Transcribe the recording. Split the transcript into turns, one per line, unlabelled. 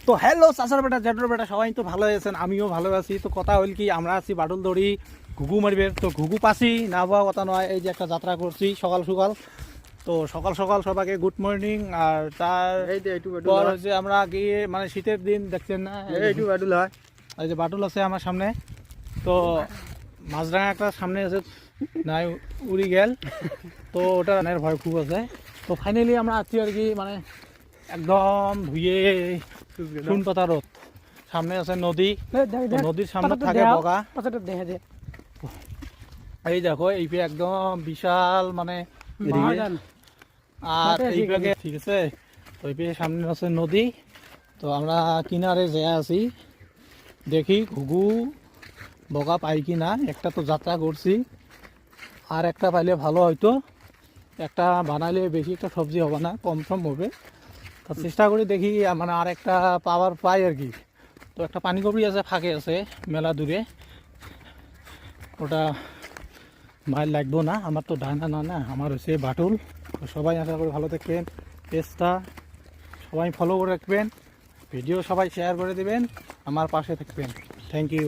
তো হ্যালো চাচার বেটা জ্যাঠর বেটা সবাই তো ভালো আছেন, আমিও ভালো আছি। তো কথা হল কি, আমরা আছি বাটুলদড়ি ঘুঘু মারবে। তো ঘুঘু পাসি না পাওয়া কথা নয়, এই যে একটা যাত্রা করছি সকাল সকাল। তো সকাল সকাল সবাইকে গুড মর্নিং। আর তার পর হচ্ছে আমরা গিয়ে মানে শীতের দিন দেখছেন না,
এইটু বাটুল হয়,
এই যে বাটুল আছে আমার সামনে। তো মাছরাঙা একটা সামনে আছে, নাই উড়ি গেল। তো ওটা রানের ভয় খুব আছে। তো ফাইনালি আমরা আছি আর কি, মানে একদম ধুয়ে চুন পাতা রোদ। সামনে আছে নদী, নদীর সামনে থাকে বগা। এই দেখো এই একদম বিশাল মানে আর এই পাকে ঠিক আছে। তো এই সামনে আছে নদী। তো আমরা কিনারে যে আছি, দেখি ঘুঘু বগা পাই কি না। একটা তো যাত্রা করছি, আর একটা পাইলে ভালো হয়তো। একটা বানাইলে বেশি একটা সবজি হবে না, কম সম হবে। তো চেষ্টা করি দেখি মানে আর একটা পাওয়ার পাই আর কি। তো একটা পানি কবি আছে, ফাঁকে আছে মেলা দূরে, ওটা মাইল লাগবো না। আমার তো ডানা না, আমার হচ্ছে বাটুল। তো সবাই আশা করি ভালো থাকবেন, পেজটা সবাই ফলো করে রাখবেন, ভিডিও সবাই শেয়ার করে দেবেন, আমার পাশে থাকবেন। Thank you.